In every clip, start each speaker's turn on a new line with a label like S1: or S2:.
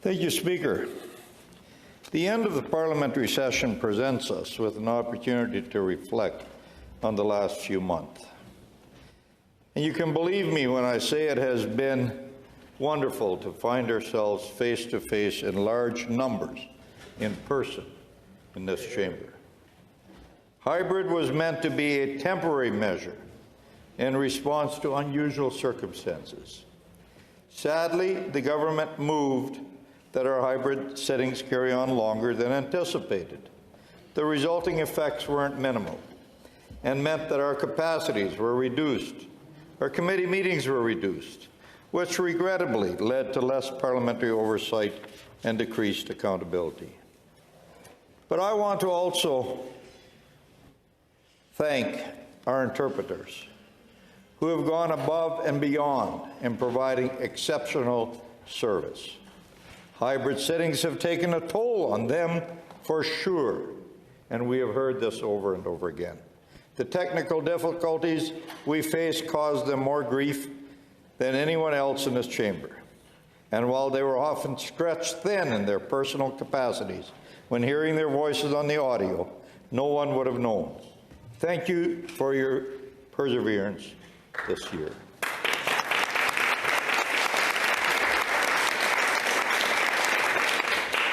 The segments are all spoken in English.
S1: Thank you, Speaker. The end of the parliamentary session presents us with an opportunity to reflect on the last few months. And you can believe me when I say it has been wonderful to find ourselves face to face in large numbers in person in this chamber. Hybrid was meant to be a temporary measure in response to unusual circumstances. Sadly, the government moved that our hybrid sittings carry on longer than anticipated. The resulting effects weren't minimal and meant that our capacities were reduced. Our committee meetings were reduced, which regrettably led to less parliamentary oversight and decreased accountability. But I want to also thank our interpreters who have gone above and beyond in providing exceptional service. Hybrid sittings have taken a toll on them for sure, and we have heard this over and over again. The technical difficulties we face caused them more grief than anyone else in this chamber. And while they were often stretched thin in their personal capacities, when hearing their voices on the audio, no one would have known. Thank you for your perseverance this year.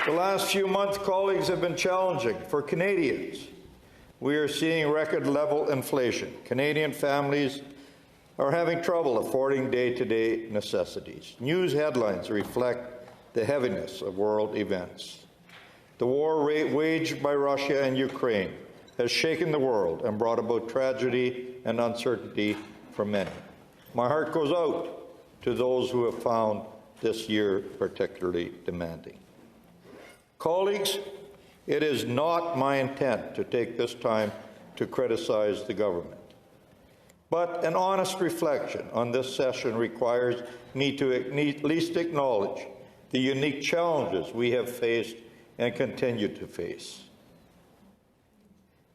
S1: The last few months, colleagues, have been challenging for Canadians. We are seeing record-level inflation. Canadian families are having trouble affording day-to-day necessities. News headlines reflect the heaviness of world events. The war waged by Russia and Ukraine has shaken the world and brought about tragedy and uncertainty for many. My heart goes out to those who have found this year particularly demanding. Colleagues, it is not my intent to take this time to criticize the government. But an honest reflection on this session requires me to at least acknowledge the unique challenges we have faced and continue to face.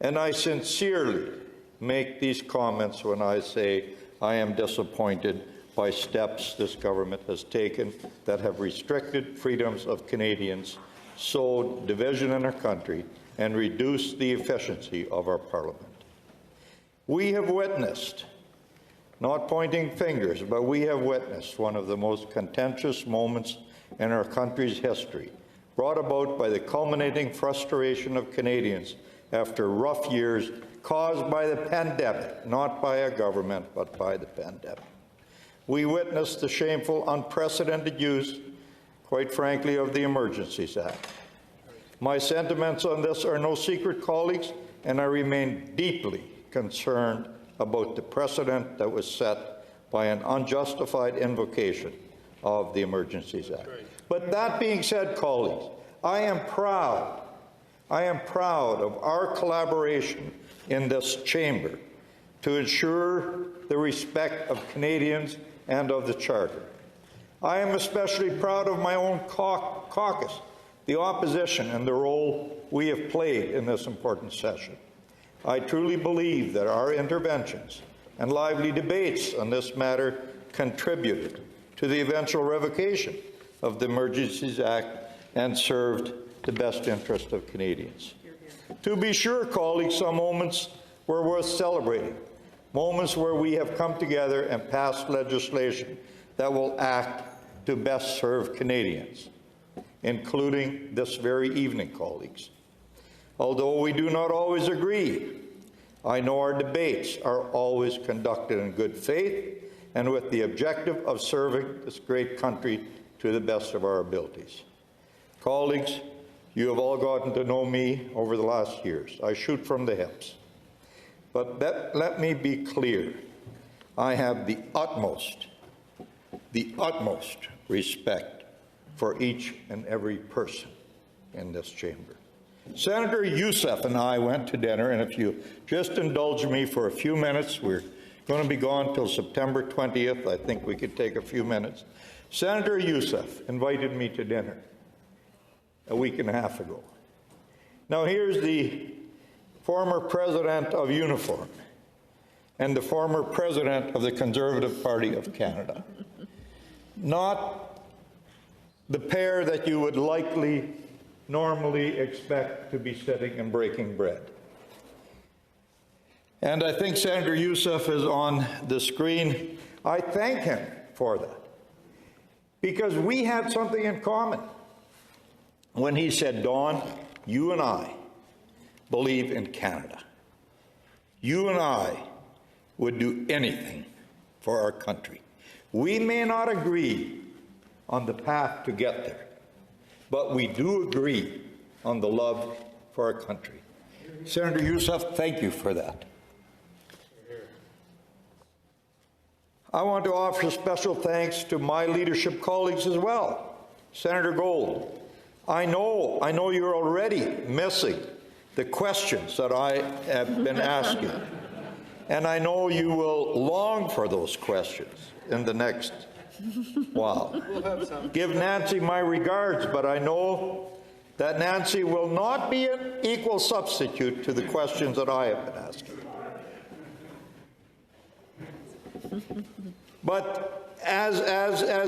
S1: And I sincerely make these comments when I say I am disappointed by steps this government has taken that have restricted freedoms of Canadians, sowed division in our country, and reduced the efficiency of our parliament. We have witnessed, not pointing fingers, but we have witnessed one of the most contentious moments in our country's history, brought about by the culminating frustration of Canadians after rough years caused by the pandemic, not by a government, but by the pandemic. We witnessed the shameful, unprecedented use, quite frankly, of the Emergencies Act. My sentiments on this are no secret, colleagues, and I remain deeply concerned about the precedent that was set by an unjustified invocation of the Emergencies Act. But that being said, colleagues, I am proud of our collaboration in this chamber to ensure the respect of Canadians and of the Charter. I am especially proud of my own caucus, the opposition, and the role we have played in this important session. I truly believe that our interventions and lively debates on this matter contributed to the eventual revocation of the Emergencies Act and served the best interest of Canadians. To be sure, colleagues, some moments were worth celebrating, moments where we have come together and passed legislation that will act to best serve Canadians, including this very evening, colleagues. Although we do not always agree, I know our debates are always conducted in good faith and with the objective of serving this great country to the best of our abilities. Colleagues, you have all gotten to know me over the last years. I shoot from the hips. But let me be clear. I have the utmost respect for each and every person in this chamber. Senator Youssef and I went to dinner, and if you just indulge me for a few minutes, we're going to be gone till September 20th. I think we could take a few minutes. Senator Youssef invited me to dinner a week and a half ago. Now here's the former president of Uniform and the former president of the Conservative Party of Canada. Not the pair that you would likely normally expect to be sitting and breaking bread. And I think Senator Youssef is on the screen. I thank him for that, because we had something in common when he said, Don, you and I believe in Canada. You and I would do anything for our country. We may not agree on the path to get there, but we do agree on the love for our country. Senator Youssef, thank you for that. I want to offer special thanks to my leadership colleagues as well. Senator Gold, I know you're already missing the questions that I have been asking, and I know you will long for those questions in the next while. Give Nancy my regards, but I know that Nancy will not be an equal substitute to the questions that I have been asking. But as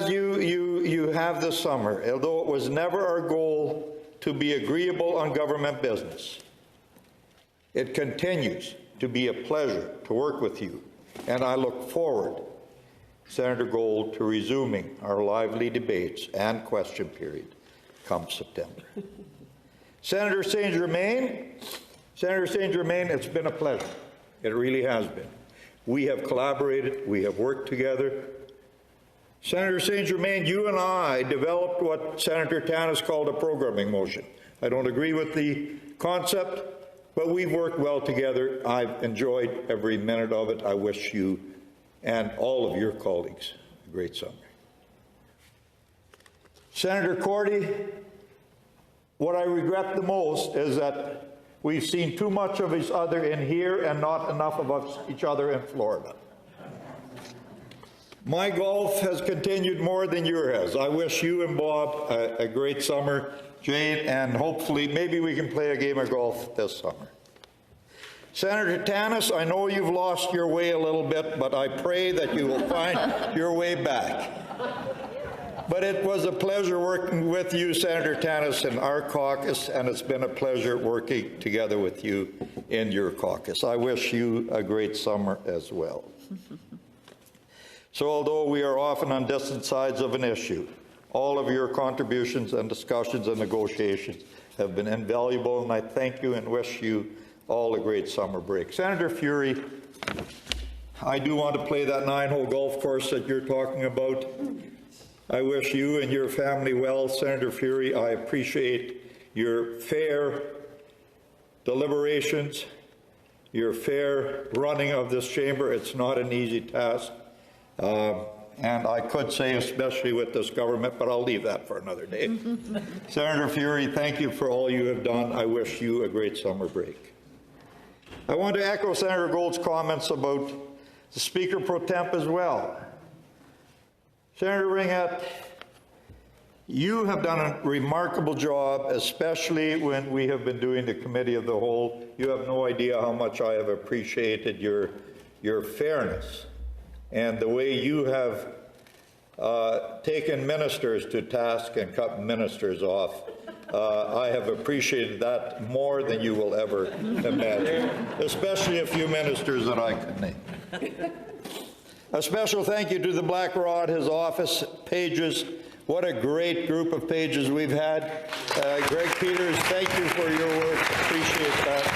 S1: you have this summer, although it was never our goal to be agreeable on government business, it continues to be a pleasure to work with you, and I look forward, Senator Gold, to resuming our lively debates and question period come September. Senator St. Germain, it's been a pleasure. It really has been. We have collaborated, we have worked together. Senator St. Germain, you and I developed what Senator Tanis called a programming motion. I don't agree with the concept, but we've worked well together. I've enjoyed every minute of it. I wish you and all of your colleagues a great summer. Senator Cordy, what I regret the most is that we've seen too much of each other in here and not enough of each other in Florida. My golf has continued more than yours has. I wish you and Bob a great summer, Jane, and hopefully maybe we can play a game of golf this summer. Senator Tanis, I know you've lost your way a little bit, but I pray that you will find your way back. But it was a pleasure working with you, Senator Tanis, in our caucus, and it's been a pleasure working together with you in your caucus. I wish you a great summer as well. So although we are often on distant sides of an issue, all of your contributions and discussions and negotiations have been invaluable, and I thank you and wish you all a great summer break. Senator Fury, I do want to play that 9-hole golf course that you're talking about. I wish you and your family well, Senator Fury. I appreciate your fair deliberations, your fair running of this chamber. It's not an easy task. And I could say especially with this government, but I'll leave that for another day. Senator Fury, thank you for all you have done. I wish you a great summer break. I want to echo Senator Gold's comments about the Speaker Pro Temp as well. Senator Ringett, you have done a remarkable job, especially when we have been doing the Committee of the Whole. You have no idea how much I have appreciated your fairness and the way you have taken ministers to task and cut ministers off. I have appreciated that more than you will ever imagine, especially a few ministers that I could name. A special thank you to the Black Rod, his office, pages. What a great group of pages we've had. Greg Peters, thank you for your work. Appreciate that.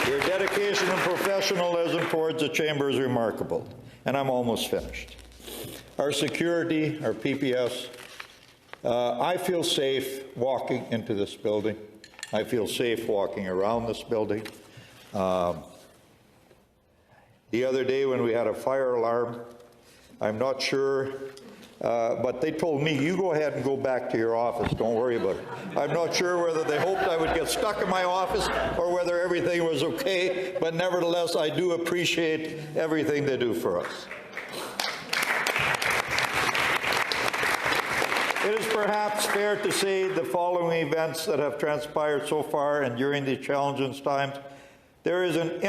S1: Your dedication and professionalism towards the chamber is remarkable. And I'm almost finished. Our security, our PPS, I feel safe walking into this building. I feel safe walking around this building. The other day when we had a fire alarm, I'm not sure, but they told me, you go ahead and go back to your office, don't worry about it. I'm not sure whether they hoped I would get stuck in my office or whether everything was okay, but nevertheless, I do appreciate everything they do for us. It is perhaps fair to say the following events that have transpired so far and during these challenging times. There is an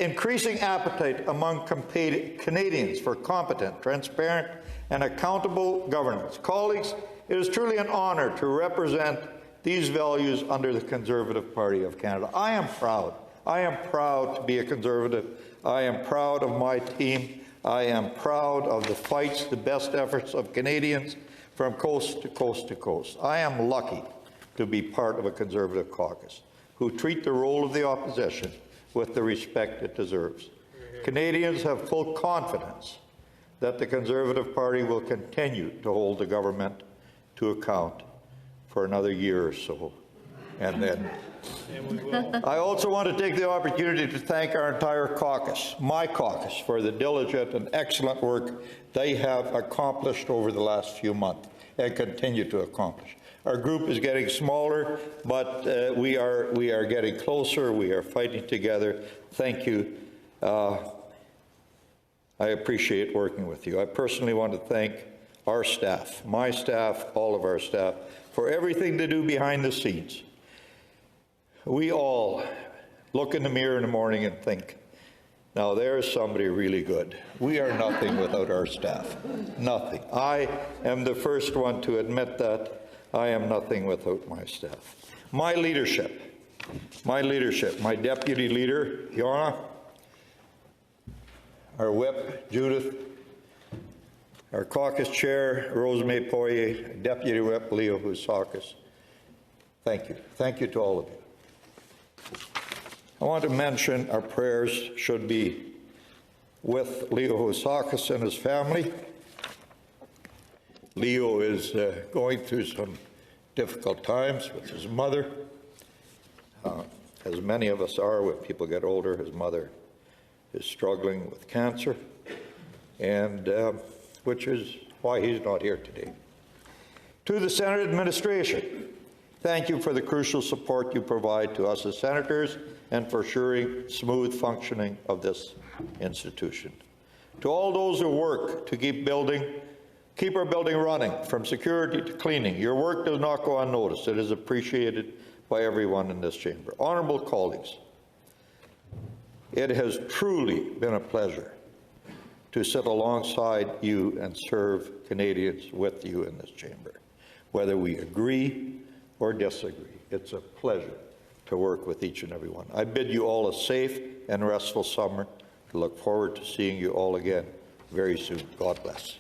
S1: increasing appetite among Canadians for competent, transparent, and accountable governance. Colleagues, it is truly an honor to represent these values under the Conservative Party of Canada. I am proud. I am proud to be a Conservative. I am proud of my team. I am proud of the fights, the best efforts of Canadians from coast to coast to coast. I am lucky to be part of a Conservative caucus who treat the role of the opposition with the respect it deserves. Canadians have full confidence that the Conservative Party will continue to hold the government to account for another year or so. And then I also want to take the opportunity to thank our entire caucus, my caucus, for the diligent and excellent work they have accomplished over the last few months and continue to accomplish. Our group is getting smaller, but we are getting closer. We are fighting together. Thank you. I appreciate working with you. I personally want to thank our staff, my staff, all of our staff, for everything they do behind the scenes. We all look in the mirror in the morning and think, now there's somebody really good. We are nothing without our staff, nothing. I am the first one to admit that. I am nothing without my staff. My leadership, my deputy leader, Yona, our whip, Judith, our caucus chair, Rosemary Poirier, deputy whip, Leo Housakis. Thank you. Thank you to all of you. I want to mention our prayers should be with Leo Housakis and his family. Leo is going through some difficult times with his mother, as many of us are when people get older. His mother is struggling with cancer, and which is why he's not here today. To the Senate administration, thank you for the crucial support you provide to us as senators and for ensuring smooth functioning of this institution. To all those who work to keep our building running, from security to cleaning, your work does not go unnoticed. It is appreciated by everyone in this chamber. Honourable colleagues, it has truly been a pleasure to sit alongside you and serve Canadians with you in this chamber. Whether we agree or disagree, it's a pleasure to work with each and every one. I bid you all a safe and restful summer. I look forward to seeing you all again very soon. God bless.